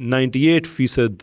98%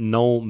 9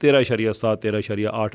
13.7 13.8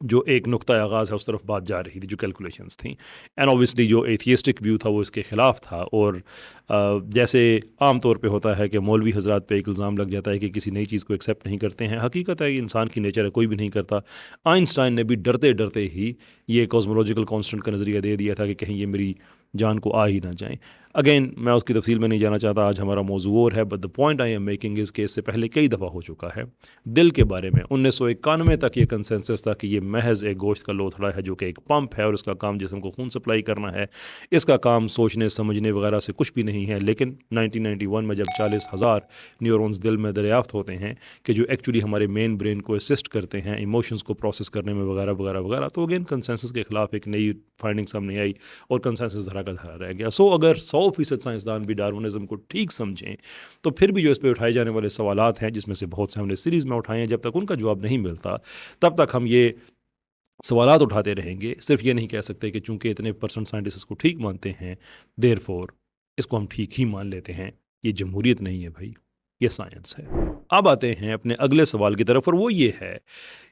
جو ایک نقطۂ آغاز ہے اس طرف بات جا رہی تھی، جو کیلکولیشنز تھیں، اینڈ اوبیسلی جو ایتھیسٹک ویو تھا وہ اس کے خلاف تھا، اور جیسے عام طور پہ ہوتا ہے کہ مولوی حضرات پہ ایک الزام لگ جاتا ہے کہ کسی نئی چیز کو ایکسیپٹ نہیں کرتے ہیں، حقیقت ہے کہ انسان کی نیچر ہے، کوئی بھی نہیں کرتا۔ آئنسٹائن نے بھی ڈرتے ڈرتے ہی یہ کاسمولوجیکل کانسٹنٹ کا نظریہ دے دیا تھا کہ کہیں یہ میری جان کو آ ہی نہ جائیں۔ اگین میں اس کی تفصیل میں نہیں جانا چاہتا، آج ہمارا موضوع اور ہے، but the point I am making is کہ اس سے پہلے کئی دفعہ ہو چکا ہے دل کے بارے میں۔ 1991 تک یہ کنسنسس تھا کہ یہ محض ایک گوشت کا لوتھڑا ہے جو کہ ایک پمپ ہے، اور اس کا کام جسم کو خون سپلائی کرنا ہے، اس کا کام سوچنے سمجھنے وغیرہ سے کچھ بھی نہیں ہے۔ لیکن 1991 میں جب 40,000 نیورونز دل میں دریافت ہوتے ہیں کہ جو ایکچولی ہمارے مین برین کو اسسٹ کرتے ہیں ایموشنز کو پروسیس کرنے میں وغیرہ وغیرہ وغیرہ، تو اگین کنسنسس کے خلاف ایک نئی فائنڈنگ سامنے آئی اور کنسنسس دھرا کا دھرا رہ گیا۔ سو اگر 100% سائنسدان بھی ڈارونزم کو ٹھیک سمجھیں تو پھر بھی جو اس پہ اٹھائے جانے والے سوالات ہیں، جس میں سے بہت سے ہم نے سیریز میں اٹھائے ہیں، جب تک ان کا جواب نہیں ملتا تب تک ہم یہ سوالات اٹھاتے رہیں گے۔ صرف یہ نہیں کہہ سکتے کہ چونکہ اتنے پرسنٹ سائنٹسٹ اس کو ٹھیک مانتے ہیں دیر فور اس کو ہم ٹھیک ہی مان لیتے ہیں۔ یہ جمہوریت نہیں ہے بھائی، یہ سائنس ہے۔ اب آتے ہیں اپنے اگلے سوال کی طرف، اور وہ یہ ہے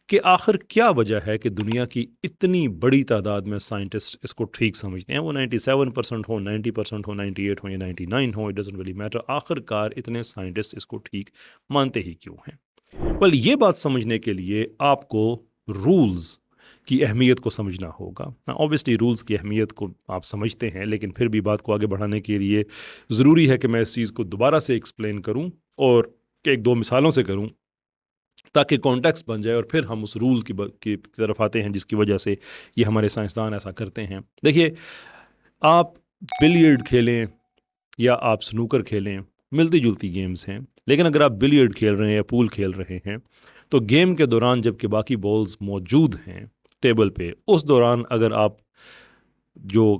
کہ آخر کیا وجہ ہے کہ دنیا کی اتنی بڑی تعداد میں سائنٹسٹ اس کو ٹھیک سمجھتے ہیں، وہ 97% ہو، 90% ہو، 98 ہو یا 99 ہو، اٹ ڈزنٹ ریلی میٹر، آخر کار اتنے سائنٹسٹ اس کو ٹھیک مانتے ہی کیوں ہیں؟ well یہ بات سمجھنے کے لیے آپ کو رولز کی اہمیت کو سمجھنا ہوگا۔ اوبیسلی رولز کی اہمیت کو آپ سمجھتے ہیں، لیکن پھر بھی بات کو آگے بڑھانے کے لیے ضروری ہے کہ میں اس چیز کو دوبارہ سے ایکسپلین کروں اور ایک دو مثالوں سے کروں تاکہ کانٹیکسٹ بن جائے، اور پھر ہم اس رول کی طرف آتے ہیں جس کی وجہ سے یہ ہمارے سائنسدان ایسا کرتے ہیں۔ دیکھیے، آپ بلیئرڈ کھیلیں یا آپ سنوکر کھیلیں، ملتی جلتی گیمز ہیں، لیکن اگر آپ بلیئرڈ کھیل رہے ہیں یا پول کھیل رہے ہیں تو گیم کے دوران جب کہ باقی بالز موجود ہیں ٹیبل پہ، اس دوران اگر آپ جو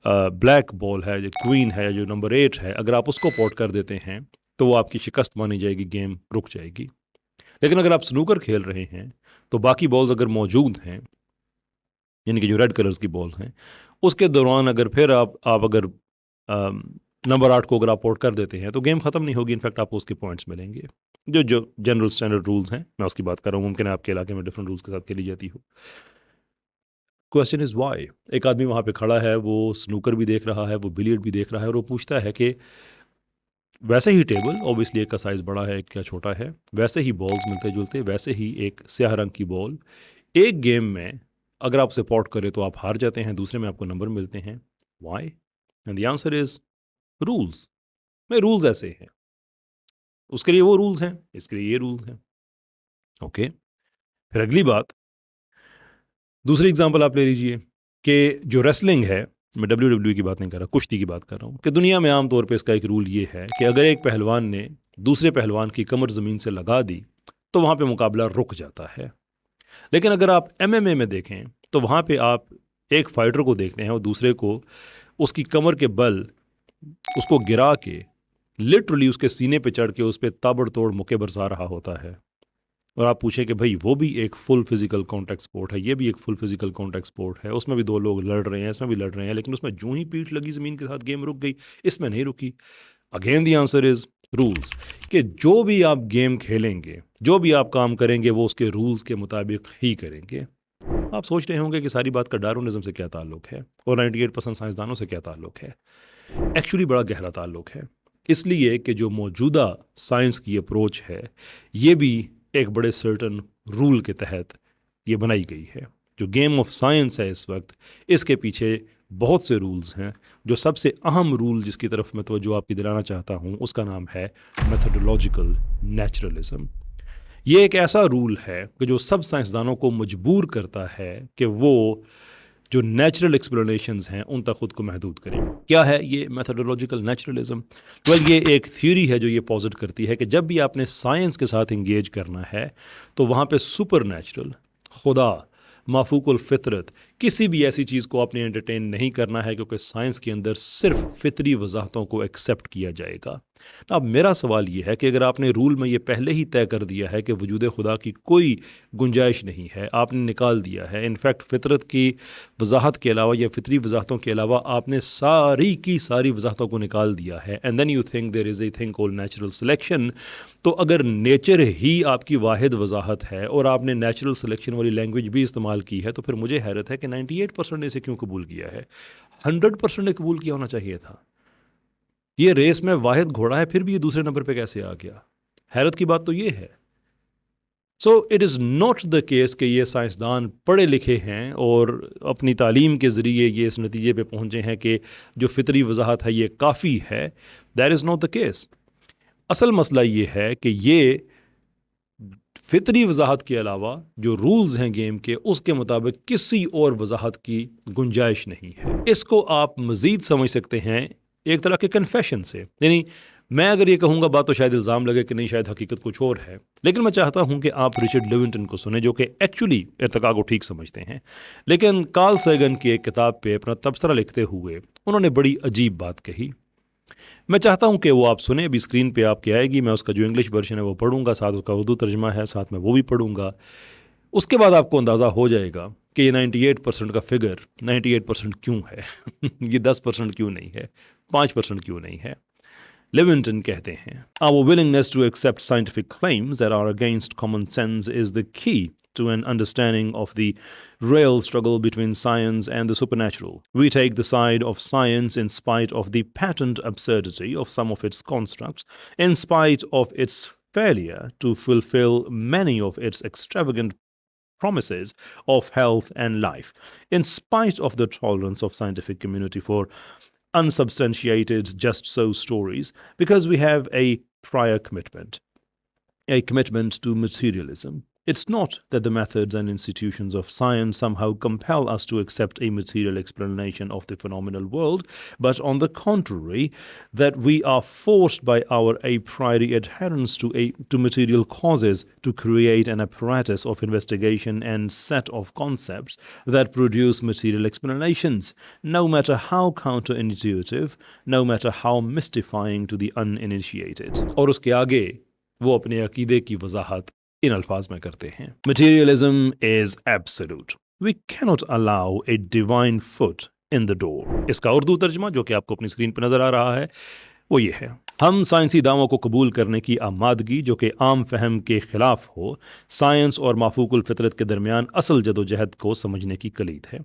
بلیک بال ہے، جو کوئین ہے، جو نمبر 8 ہے، اگر آپ اس کو پوٹ کر دیتے ہیں تو وہ آپ کی شکست مانی جائے گی، گیم رک جائے گی۔ لیکن اگر آپ سنوکر کھیل رہے ہیں تو باقی بالز اگر موجود ہیں، یعنی کہ جو ریڈ کلرز کی بال ہیں، اس کے دوران اگر پھر آپ اگر نمبر 8 کو اگر آپ پورٹ کر دیتے ہیں تو گیم ختم نہیں ہوگی، انفیکٹ آپ کو اس کے پوائنٹس ملیں گے۔ جو جنرل اسٹینڈرڈ رولز ہیں میں اس کی بات کر رہا ہوں، ممکن ہے آپ کے علاقے میں ڈفرنٹ رولز کے ساتھ کھیلی جاتی ہو۔ Question is why? ایک آدمی وہاں پہ کھڑا ہے، وہ سنوکر بھی دیکھ رہا ہے، وہ بلیئرڈ بھی دیکھ رہا ہے، اور وہ پوچھتا ہے کہ ویسے ہی ٹیبل اوبیسلی ایک کا سائز بڑا ہے، ایک کا چھوٹا ہے، ویسے ہی بالز ملتے جلتے، ویسے ہی ایک سیاہ رنگ کی بال ایک گیم میں اگر آپ سپورٹ کرے تو آپ ہار جاتے ہیں، دوسرے میں آپ کو نمبر ملتے ہیں۔ Why? And the answer is rules. میں رولز ایسے ہیں، اس کے لیے وہ رولز ہیں، اس کے لیے یہ رولز ہیں۔ اوکے، پھر اگلی بات، دوسری اگزامپل آپ لے لیجئے کہ جو ریسلنگ ہے، میں WWE کی بات نہیں کر رہا، کشتی کی بات کر رہا ہوں، کہ دنیا میں عام طور پہ اس کا ایک رول یہ ہے کہ اگر ایک پہلوان نے دوسرے پہلوان کی کمر زمین سے لگا دی تو وہاں پہ مقابلہ رک جاتا ہے۔ لیکن اگر آپ MMA میں دیکھیں تو وہاں پہ آپ ایک فائٹر کو دیکھتے ہیں اور دوسرے کو اس کی کمر کے بل اس کو گرا کے لٹرلی اس کے سینے پہ چڑھ کے اس پہ تابڑ توڑ مکے برسا رہا ہوتا ہے، اور آپ پوچھیں کہ بھائی وہ بھی ایک فل فزیکل کانٹیکٹ سپورٹ ہے، یہ بھی ایک فل فزیکل کانٹیکٹ سپورٹ ہے، اس میں بھی دو لوگ لڑ رہے ہیں، اس میں بھی لڑ رہے ہیں، لیکن اس میں جو ہی پیٹھ لگی زمین کے ساتھ گیم رک گئی، اس میں نہیں رکی۔ Again the answer is rules, کہ جو بھی آپ گیم کھیلیں گے، جو بھی آپ کام کریں گے، وہ اس کے رولز کے مطابق ہی کریں گے۔ آپ سوچ رہے ہوں گے کہ ساری بات کا ڈارونزم سے کیا تعلق ہے اور 98% سائنسدانوں سے کیا تعلق ہے؟ ایکچولی بڑا گہرا تعلق ہے، اس لیے کہ جو موجودہ سائنس کی اپروچ ہے یہ بھی ایک بڑے سرٹن رول کے تحت یہ بنائی گئی ہے۔ جو گیم آف سائنس ہے اس وقت، اس کے پیچھے بہت سے رولز ہیں۔ جو سب سے اہم رول جس کی طرف میں توجہ آپ کی دلانا چاہتا ہوں اس کا نام ہے میتھڈولوجیکل نیچرلزم۔ یہ ایک ایسا رول ہے کہ جو سب سائنسدانوں کو مجبور کرتا ہے کہ وہ جو نیچرل ایکسپلینیشنز ہیں ان تک خود کو محدود کریں۔ کیا ہے یہ میتھڈولوجیکل نیچرلزم؟ یہ ایک تھیوری ہے جو یہ پوزٹ کرتی ہے کہ جب بھی آپ نے سائنس کے ساتھ انگیج کرنا ہے تو وہاں پہ سپر نیچرل، خدا، مافوق الفطرت، کسی بھی ایسی چیز کو آپ نے انٹرٹین نہیں کرنا ہے، کیونکہ سائنس کے اندر صرف فطری وضاحتوں کو ایکسیپٹ کیا جائے گا۔ اب میرا سوال یہ ہے کہ اگر آپ نے رول میں یہ پہلے ہی طے کر دیا ہے کہ وجود خدا کی کوئی گنجائش نہیں ہے، آپ نے نکال دیا ہے، انفیکٹ فطرت کی وضاحت کے علاوہ یا فطری وضاحتوں کے علاوہ آپ نے ساری کی ساری وضاحتوں کو نکال دیا ہے، and then you think there is a thing call natural selection, تو اگر نیچر ہی آپ کی واحد وضاحت ہے اور آپ نے نیچرل سلیکشن والی لینگویج بھی استعمال کی ہے، تو پھر مجھے حیرت ہے کہ 98% نے اسے کیوں قبول کیا ہے؟ 100% نے قبول کیا ہونا چاہیے تھا۔ یہ ریس میں واحد گھوڑا ہے، پھر بھی یہ دوسرے نمبر پہ کیسے آ گیا؟ حیرت کی بات تو یہ ہے۔ So it is not the case کہ یہ سائنسدان پڑھے لکھے ہیں اور اپنی تعلیم کے ذریعے یہ اس نتیجے پہ پہنچے ہیں کہ جو فطری وضاحت ہے یہ کافی ہے۔ That is not the case. اصل مسئلہ یہ ہے کہ یہ فطری وضاحت کے علاوہ جو رولز ہیں گیم کے، اس کے مطابق کسی اور وضاحت کی گنجائش نہیں ہے۔ اس کو آپ مزید سمجھ سکتے ہیں ایک طرح کے کنفیشن سے، یعنی میں اگر یہ کہوں گا بات تو شاید الزام لگے کہ نہیں، شاید حقیقت کچھ اور ہے، لیکن میں چاہتا ہوں کہ آپ رچرڈ لیونٹن کو سنیں جو کہ ایکچولی ارتقاء کو ٹھیک سمجھتے ہیں، لیکن کارل سیگن کی ایک کتاب پہ اپنا تبصرہ لکھتے ہوئے انہوں نے بڑی عجیب بات کہی۔ میں چاہتا ہوں کہ وہ آپ سنیں، ابھی اسکرین پہ آپ کے آئے گی، میں اس کا جو انگلش ورژن ہے وہ پڑھوں گا، ساتھ اس کا اردو ترجمہ ہے، ساتھ میں وہ بھی پڑھوں گا۔ اس کے بعد آپ کو اندازہ ہو جائے گا کہ یہ 98% کا فگر 98% کیوں ہے یہ 10% کیوں نہیں ہے، 5% کیوں نہیں ہے۔ لیونٹن کہتے ہیں Our willingness to accept scientific claims that are against common sense is the key to an understanding of the real struggle between science and the supernatural. We take the side of science in spite of the patent absurdity of some of its constructs, in spite of its failure to fulfill many of its extravagant promises of health and life, in spite of the tolerance of scientific community for unsubstantiated just so stories, because we have a prior commitment, a commitment to materialism. It's not that the methods and institutions of science somehow compel us to accept a material explanation of the phenomenal world, but on the contrary, that we are forced by our a priori adherence to material causes to create an apparatus of investigation and set of concepts that produce material explanations, no matter how counterintuitive, no matter how mystifying to the uninitiated. اور اس کے آگے وہ اپنے عقیدے کی وضاحت ان الفاظ میں کرتے ہیں۔ Materialism is absolute. We cannot allow a divine foot in the door. اس کا اردو ترجمہ جو کہ آپ کو اپنی اسکرین پہ نظر آ رہا ہے وہ یہ ہے: ہم سائنسی دعووں کو قبول کرنے کی آمادگی جو کہ عام فہم کے خلاف ہو، سائنس اور مافوق الفطرت کے درمیان اصل جدوجہد کو سمجھنے کی کلید ہے۔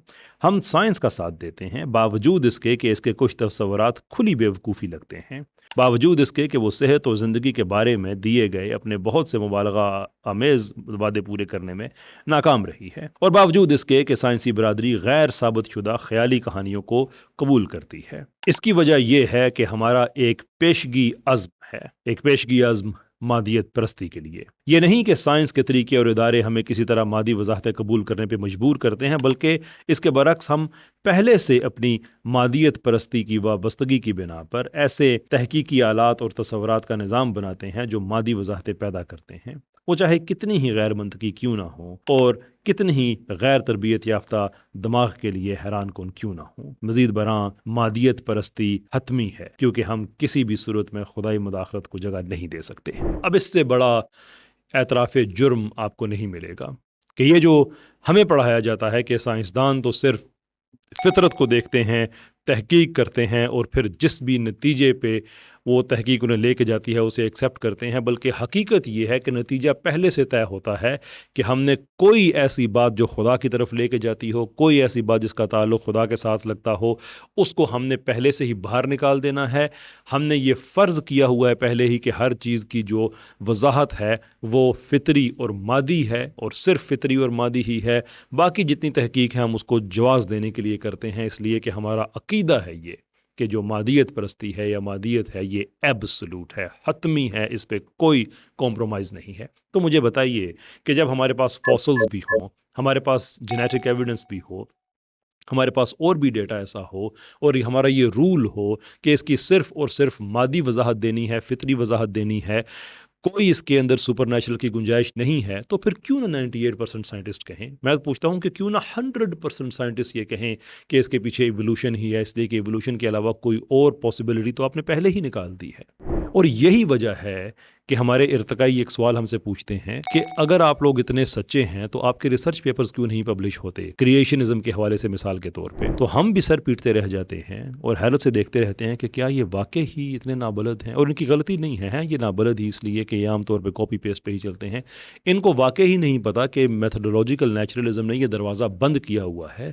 ہم سائنس کا ساتھ دیتے ہیں باوجود اس کے کہ اس کے کچھ تصورات کھلی بیوقوفی لگتے ہیں، باوجود اس کے کہ وہ صحت اور زندگی کے بارے میں دیے گئے اپنے بہت سے مبالغہ آمیز وعدے پورے کرنے میں ناکام رہی ہے، اور باوجود اس کے کہ سائنسی برادری غیر ثابت شدہ خیالی کہانیوں کو قبول کرتی ہے۔ اس کی وجہ یہ ہے کہ ہمارا ایک پیشگی عزم ہے، ایک پیشگی عزم مادیت پرستی کے لیے۔ یہ نہیں کہ سائنس کے طریقے اور ادارے ہمیں کسی طرح مادی وضاحتیں قبول کرنے پہ مجبور کرتے ہیں، بلکہ اس کے برعکس ہم پہلے سے اپنی مادیت پرستی کی وابستگی کی بنا پر ایسے تحقیقی آلات اور تصورات کا نظام بناتے ہیں جو مادی وضاحتیں پیدا کرتے ہیں، وہ چاہے کتنی ہی غیر منطقی کیوں نہ ہوں اور کتنی ہی غیر تربیت یافتہ دماغ کے لیے حیران کن کیوں نہ ہوں۔ مزید برآں مادیت پرستی حتمی ہے، کیونکہ ہم کسی بھی صورت میں خدائی مداخلت کو جگہ نہیں دے سکتے۔ اب اس سے بڑا اعتراف جرم آپ کو نہیں ملے گا کہ یہ جو ہمیں پڑھایا جاتا ہے کہ سائنسدان تو صرف فطرت کو دیکھتے ہیں، تحقیق کرتے ہیں اور پھر جس بھی نتیجے پہ وہ تحقیق انہیں لے کے جاتی ہے اسے ایکسیپٹ کرتے ہیں، بلکہ حقیقت یہ ہے کہ نتیجہ پہلے سے طے ہوتا ہے کہ ہم نے کوئی ایسی بات جو خدا کی طرف لے کے جاتی ہو، کوئی ایسی بات جس کا تعلق خدا کے ساتھ لگتا ہو، اس کو ہم نے پہلے سے ہی باہر نکال دینا ہے۔ ہم نے یہ فرض کیا ہوا ہے پہلے ہی کہ ہر چیز کی جو وضاحت ہے وہ فطری اور مادی ہے، اور صرف فطری اور مادی ہی ہے، باقی جتنی تحقیق ہے ہم اس کو جواز دینے کے لیے کرتے ہیں، اس لیے کہ ہمارا عقیدہ ہے یہ کہ جو مادیت پرستی ہے یا مادیت ہے یہ ایبسولوٹ ہے، حتمی ہے، اس پہ کوئی کمپرومائز نہیں ہے۔ تو مجھے بتائیے کہ جب ہمارے پاس فوسلز بھی ہوں، ہمارے پاس جینیٹک ایویڈنس بھی ہو، ہمارے پاس اور بھی ڈیٹا ایسا ہو، اور ہمارا یہ رول ہو کہ اس کی صرف اور صرف مادی وضاحت دینی ہے، فطری وضاحت دینی ہے، کوئی اس کے اندر سپر نیچرل کی گنجائش نہیں ہے، تو پھر کیوں نہ 98% سائنٹسٹ کہیں؟ میں پوچھتا ہوں کہ کیوں نہ 100% سائنٹسٹ یہ کہیں کہ اس کے پیچھے ایوولوشن ہی ہے، اس لیے کہ ایوولوشن کے علاوہ کوئی اور پاسبلٹی تو آپ نے پہلے ہی نکال دی ہے۔ اور یہی وجہ ہے کہ ہمارے ارتقائی ایک سوال ہم سے پوچھتے ہیں کہ اگر آپ لوگ اتنے سچے ہیں تو آپ کے ریسرچ پیپرز کیوں نہیں پبلش ہوتے، کریشنزم کے حوالے سے مثال کے طور پہ. تو ہم بھی سر پیٹتے رہ جاتے ہیں اور حیرت سے دیکھتے رہتے ہیں کہ کیا یہ واقع ہی اتنے نابلد ہیں. اور ان کی غلطی نہیں ہے، یہ نابلد ہی اس لیے کہ یہ عام طور پہ کاپی پیسٹ پہ ہی چلتے ہیں. ان کو واقع ہی نہیں پتا کہ میتھڈولوجیکل نیچرلزم نے یہ دروازہ بند کیا ہوا ہے.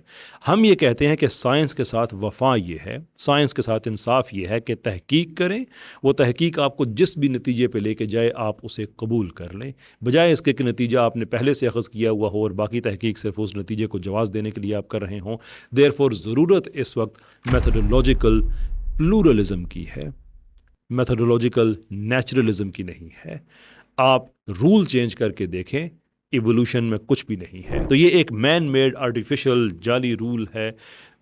ہم یہ کہتے ہیں کہ سائنس کے ساتھ وفا یہ ہے، سائنس کے ساتھ انصاف یہ ہے کہ تحقیق کریں، وہ تحقیق آپ کو جس بھی نتیجے پہ لے کے جائے آپ اسے قبول کر لیں، بجائے اس کے کہ نتیجہ آپ نے پہلے سے اخذ کیا ہوا ہو اور باقی تحقیق صرف اس نتیجے کو جواز دینے کے لیے آپ کر رہے ہوں. دیر فور ضرورت اس وقت میتھڈولوجیکل پلورلزم کی ہے، میتھڈولوجیکل نیچرلزم کی نہیں ہے. آپ رول چینج کر کے دیکھیں، ایولوشن میں کچھ بھی نہیں ہے. تو یہ ایک مین میڈ آرٹیفیشل جعلی رول ہے،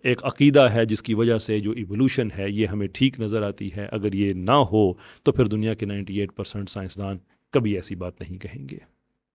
ایک عقیدہ ہے جس کی وجہ سے جو ایولوشن ہے یہ ہمیں ٹھیک نظر آتی ہے. اگر یہ نہ ہو تو پھر دنیا کے 98% سائنسدان کبھی ایسی بات نہیں کہیں گے.